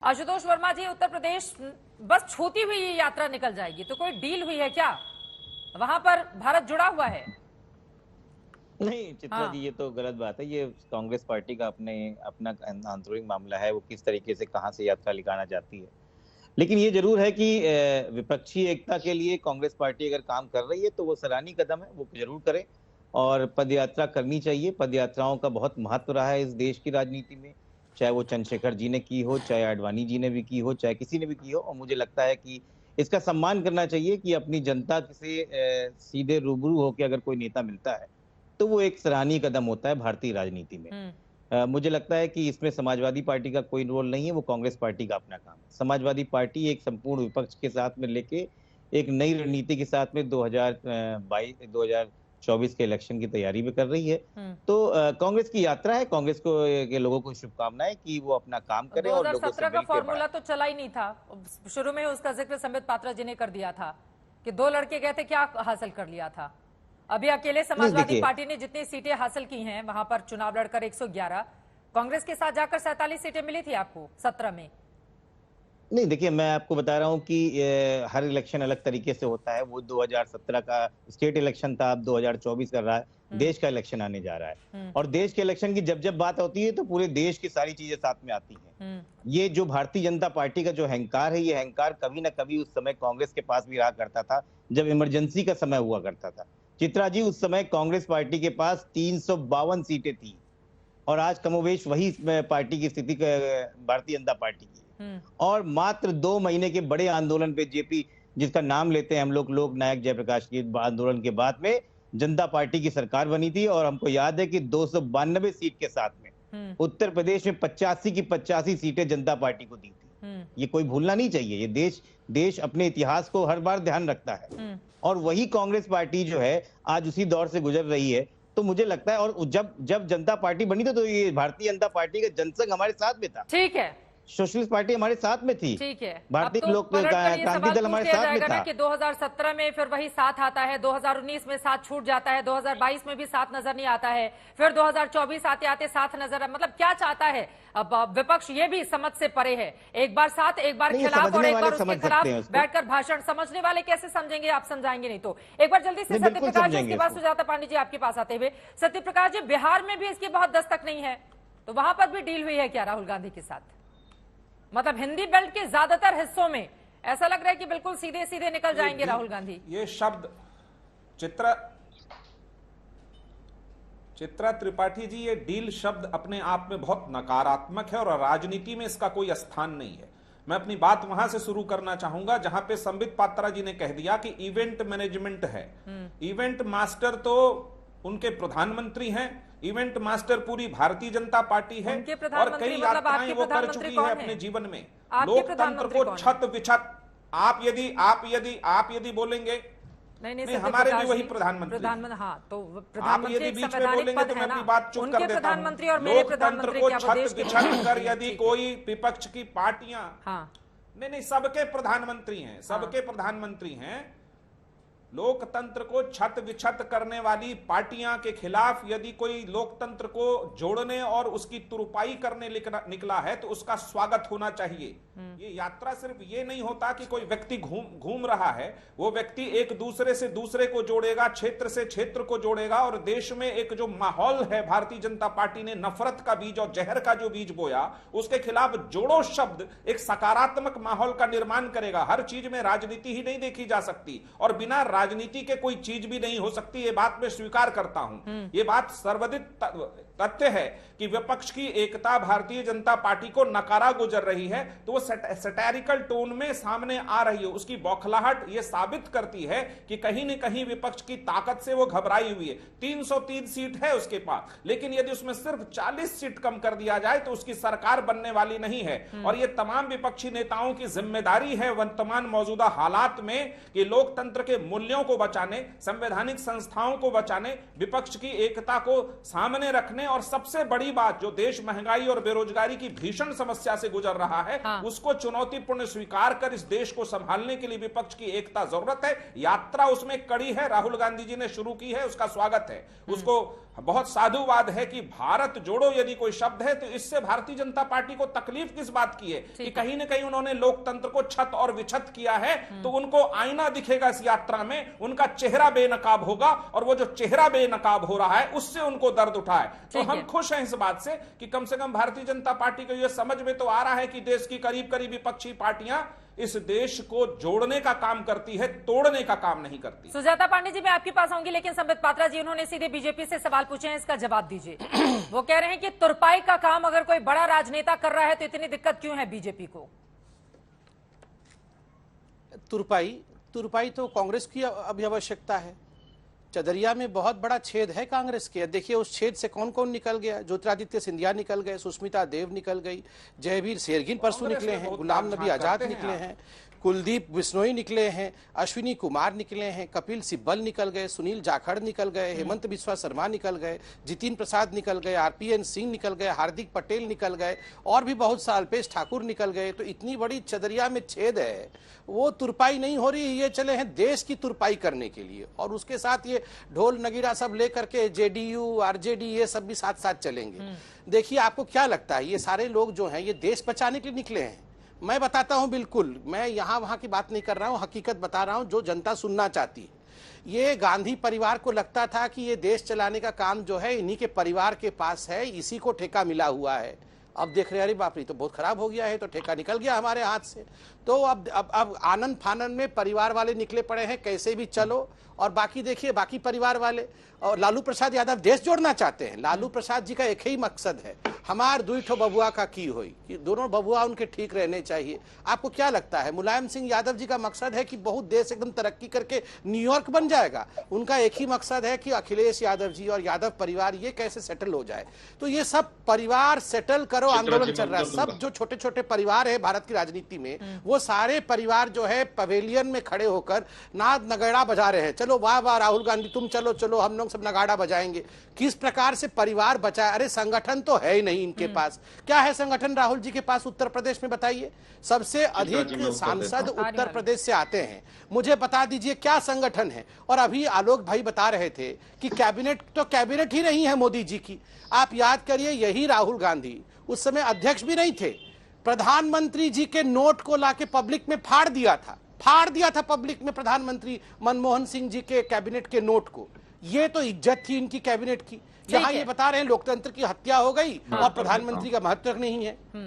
आशुतोष वर्मा जी, उत्तर प्रदेश बस छूती हुई ये यात्रा निकल जाएगी तो कोई डील हुई है क्या? वहां पर भारत जुड़ा हुआ है? नहीं चित्रा जी, ये तो गलत बात है। ये कांग्रेस पार्टी का अपना आंतरिक मामला है, वो किस तरीके से कहां से यात्रा निकालना चाहती है। लेकिन ये जरूर है कि विपक्षी एकता के लिए कांग्रेस पार्टी अगर काम कर रही है तो वो सराहनीय कदम है, वो जरूर करे। और पद यात्रा करनी चाहिए। पद यात्राओं का बहुत महत्व रहा है इस देश की राजनीति में, चाहे वो चंद्रशेखर जी ने की हो, चाहे आडवाणी जी ने भी की हो, चाहे किसी ने भी की हो। और मुझे लगता है कि इसका सम्मान करना चाहिए कि अपनी जनता से सीधे रूबरू होकर अगर कोई नेता मिलता है तो वो एक सराहनीय कदम होता है भारतीय राजनीति में। मुझे लगता है कि इसमें समाजवादी पार्टी का कोई रोल नहीं है, वो कांग्रेस पार्टी का अपना काम है। समाजवादी पार्टी एक संपूर्ण विपक्ष के साथ में लेके एक नई रणनीति के साथ में 2024 के इलेक्शन की तैयारी भी कर रही है। तो कांग्रेस की यात्रा है, कांग्रेस को के लोगों को शुभकामनाएं कि वो अपना काम करे और लोगों से 2017 का फॉर्मूला तो चला ही नहीं था। शुरू में उसका जिक्र संबित पात्रा जी ने कर दिया था कि 2 लड़के गए थे, क्या हासिल कर लिया था। अभी अकेले समाजवादी पार्टी ने जितनी सीटें हासिल की हैं वहां पर चुनाव लड़कर 111, कांग्रेस के साथ जाकर 47 सीटें मिली थी आपको 17 में। नहीं देखिए, मैं आपको बता रहा हूं कि हर इलेक्शन अलग तरीके से होता है। वो 2017 का स्टेट इलेक्शन था, अब 2024 कर रहा है, देश का इलेक्शन आने जा रहा है। और देश के इलेक्शन की जब जब बात होती है तो पूरे देश की सारी चीजें साथ में आती हैं। ये जो भारतीय जनता पार्टी का जो अहंकार है, ये अहंकार कभी ना कभी उस समय कांग्रेस के पास भी रहा करता था जब इमरजेंसी का समय हुआ करता था। चित्रा जी, उस समय कांग्रेस पार्टी के पास 352 सीटें थी और आज कमोवेश वही पार्टी की स्थिति भारतीय जनता पार्टी की। और मात्र 2 महीने के बड़े आंदोलन पे जेपी, जिसका नाम लेते हैं हम लोग, लोक नायक जयप्रकाश के आंदोलन के बाद में जनता पार्टी की सरकार बनी थी। और हमको याद है कि 292 सीट के साथ में उत्तर प्रदेश में 85 की 85 सीटें जनता पार्टी को दी थी। ये कोई भूलना नहीं चाहिए। ये देश अपने इतिहास को हर बार ध्यान रखता है और वही कांग्रेस पार्टी जो है आज उसी दौर से गुजर रही है। तो मुझे लगता है, और जब जनता पार्टी बनी तो ये भारतीय जनता पार्टी का जनसंघ हमारे साथ में था। ठीक है, सोशलिस्ट पार्टी हमारे साथ में थी। ठीक है, भारतीय लोक क्रांति दल हमारे साथ में था कि 2017 में फिर वही साथ आता है, 2019 में साथ छूट जाता है, 2022 में भी साथ नजर नहीं आता है, फिर 2024 आते आते साथ नजर, मतलब क्या चाहता है अब विपक्ष? ये भी समझ से परे है। एक बार साथ, एक बार खिलाफ और एक बार उसके खिलाफ बैठकर भाषण। समझने वाले कैसे समझेंगे? आप समझाएंगे नहीं तो। एक बार जल्दी से सत्य प्रकाश जी, इसके बाद सुजाता पांडे जी आपके पास आते हुए। सत्य प्रकाश जी, बिहार में भी इसकी बहुत दस्तक नहीं है, तो वहां पर भी डील हुई है क्या राहुल गांधी के साथ? मतलब हिंदी बेल्ट के ज्यादातर हिस्सों में ऐसा लग रहा है कि बिल्कुल सीधे सीधे निकल जाएंगे राहुल गांधी। ये शब्द चित्रा त्रिपाठी जी, ये डील शब्द अपने आप में बहुत नकारात्मक है और राजनीति में इसका कोई स्थान नहीं है। मैं अपनी बात वहां से शुरू करना चाहूंगा जहां पे संबित पात्रा जी ने कह दिया कि इवेंट मैनेजमेंट है। इवेंट मास्टर तो उनके प्रधानमंत्री हैं, इवेंट मास्टर पूरी भारतीय जनता पार्टी है और कई यात्राएं वो कर चुकी है अपने जीवन में। लोकतंत्र को छत विछत, आप यदि बोलेंगे नहीं हमारे भी वही प्रधानमंत्री। हाँ, तो आप यदि बीच में बोलेंगे तो मैं अपनी बात चुप कर देता हूं। लोकतंत्र को छत विछत कर यदि कोई विपक्ष की पार्टियां, नहीं सबके प्रधानमंत्री हैं, सबके प्रधानमंत्री हैं। लोकतंत्र को छत विछत करने वाली पार्टियां के खिलाफ यदि कोई लोकतंत्र को जोड़ने और उसकी तुरपाई करने निकला है तो उसका स्वागत होना चाहिए। ये यात्रा सिर्फ ये नहीं होता कि कोई व्यक्ति घूम रहा है, वो व्यक्ति एक दूसरे से दूसरे को जोड़ेगा, क्षेत्र से क्षेत्र को जोड़ेगा। और देश में एक जो माहौल है, भारतीय जनता पार्टी ने नफरत का बीज और जहर का जो बीज बोया, उसके खिलाफ जोड़ो शब्द एक सकारात्मक माहौल का निर्माण करेगा। हर चीज में राजनीति ही नहीं देखी जा सकती और बिना राजनीति के कोई चीज भी नहीं हो सकती। ये बात मैं स्वीकार करता हूं। ये बात सर्वविदित तथ्य है कि विपक्ष की एकता भारतीय जनता पार्टी को नकारा गुजर रही है, तो वो सैटारिकल टोन में सामने आ रही है। उसकी बौखलाहट ये साबित करती है कि कहीं न कहीं विपक्ष की ताकत से वो घबराई हुई है। 303 सीट है उसके पास, लेकिन यदि उसमें सिर्फ 40 सीट कम कर दिया जाए तो उसकी सरकार बनने वाली नहीं है। और ये तमाम विपक्षी नेताओं की जिम्मेदारी है वर्तमान मौजूदा हालात में कि लोकतंत्र के मूल्यों को बचाने, संवैधानिक संस्थाओं को बचाने, विपक्ष की एकता को सामने रखने और सबसे बड़ी बात, जो देश महंगाई और बेरोजगारी की भीषण समस्या से गुजर रहा है, उसको चुनौतीपूर्ण स्वीकार कर इस देश को संभालने के लिए विपक्ष की एकता जरूरत है। यात्रा उसमें कड़ी है, राहुल गांधी जी ने शुरू की है, उसका स्वागत है। उसको बहुत साधुवाद है कि भारत जोड़ो यदि कोई शब्द है तो इससे भारतीय जनता पार्टी को तकलीफ किस बात की है कि कहीं ना कहीं उन्होंने लोकतंत्र को छत और विछत किया है, तो उनको आईना दिखेगा इस यात्रा में, उनका चेहरा बेनकाब होगा और वो जो चेहरा बेनकाब हो रहा है उससे उनको दर्द उठा है। तो हम खुश हैं इस बात से कि कम से कम भारतीय जनता पार्टी को यह समझ में तो आ रहा है कि देश की करीब करीब विपक्षी पार्टियां इस देश को जोड़ने का काम करती है, तोड़ने का काम नहीं करती। सुजाता पांडे जी, मैं आपके पास आऊंगी, लेकिन संबित पात्रा जी उन्होंने सीधे बीजेपी से सवाल पूछे हैं, इसका जवाब दीजिए। वो कह रहे हैं कि तुरपाई का काम अगर कोई बड़ा राजनेता कर रहा है तो इतनी दिक्कत क्यों है बीजेपी को? तुरपाई तो कांग्रेस की अभी आवश्यकता है। चदरिया में बहुत बड़ा छेद है कांग्रेस के। देखिए उस छेद से कौन कौन निकल गया। ज्योतिरादित्य सिंधिया निकल गए, सुष्मिता देव निकल गई, जयवीर शेरगिल परसों निकले हैं, गुलाम नबी आजाद निकले हैं, कुलदीप बिश्नोई निकले हैं, अश्विनी कुमार निकले हैं, कपिल सिब्बल निकल गए, सुनील जाखड़ निकल गए, हेमंत बिस्वा शर्मा निकल गए, जितिन प्रसाद निकल गए, आरपीएन सिंह निकल गए, हार्दिक पटेल निकल गए और भी बहुत सा अल्पेश ठाकुर निकल गए। तो इतनी बड़ी चदरिया में छेद है, वो तुरपाई नहीं हो रही। ये चले हैं देश की तुरपाई करने के लिए और उसके साथ ये ढोल नगीरा सब लेकर के जेडीयू आरजेडी ये सब भी साथ साथ चलेंगे। देखिए आपको क्या लगता है ये सारे लोग जो हैं ये देश बचाने के लिए निकले हैं? मैं बताता हूं, बिल्कुल मैं यहाँ वहां की बात नहीं कर रहा हूं, हकीकत बता रहा हूं जो जनता सुनना चाहती है। ये गांधी परिवार को लगता था कि ये देश चलाने का काम जो है इन्हीं के परिवार के पास है, इसी को ठेका मिला हुआ है। अब देख रहे अरे बाप रे तो बहुत खराब हो गया है, तो ठेका निकल गया हमारे हाथ से। तो अब आनंद फानन में परिवार वाले निकले पड़े हैं, कैसे भी चलो। और बाकी देखिए बाकी परिवार वाले और लालू प्रसाद यादव देश जोड़ना चाहते हैं। लालू प्रसाद जी का एक ही मकसद है, हमार दुई ठो बबुआ का की हुई, कि दोनों बबुआ उनके ठीक रहने चाहिए। आपको क्या लगता है मुलायम सिंह यादव जी का मकसद है कि बहुत देश एकदम तरक्की करके न्यूयॉर्क बन जाएगा? उनका एक ही मकसद है कि अखिलेश यादव जी और यादव परिवार ये कैसे सेटल हो जाए। तो ये सब परिवार सेटल करो आंदोलन चल रहा है। सब जो छोटे छोटे परिवार है भारत की राजनीति में, वो सारे परिवार जो है पवेलियन में खड़े होकर नाद नगाड़ा बजा रहे हैं। चलो वाह वाह राहुल गांधी तुम चलो चलो, हम लोग सब नगाड़ा बजाएंगे। किस प्रकार से परिवार बचाए? अरे संगठन तो है ही नहीं इनके पास। क्या है संगठन राहुल जी के पास उत्तर प्रदेश में? बताइए। सबसे अधिक सांसद उत्तर प्रदेश से आते हैं, मुझे बता दीजिए क्या संगठन है। और अभी आलोक भाई बता रहे थे कि कैबिनेट तो कैबिनेट ही नहीं है मोदी जी की। आप याद करिए यही राहुल गांधी उस समय अध्यक्ष भी नहीं थे, प्रधानमंत्री जी के नोट को लाके पब्लिक में फाड़ दिया था पब्लिक में प्रधानमंत्री मनमोहन सिंह जी के कैबिनेट के नोट को। ये तो इज्जत थी इनकी कैबिनेट की। यहाँ ये बता रहे हैं लोकतंत्र की हत्या हो गई और प्रधानमंत्री का महत्व नहीं है।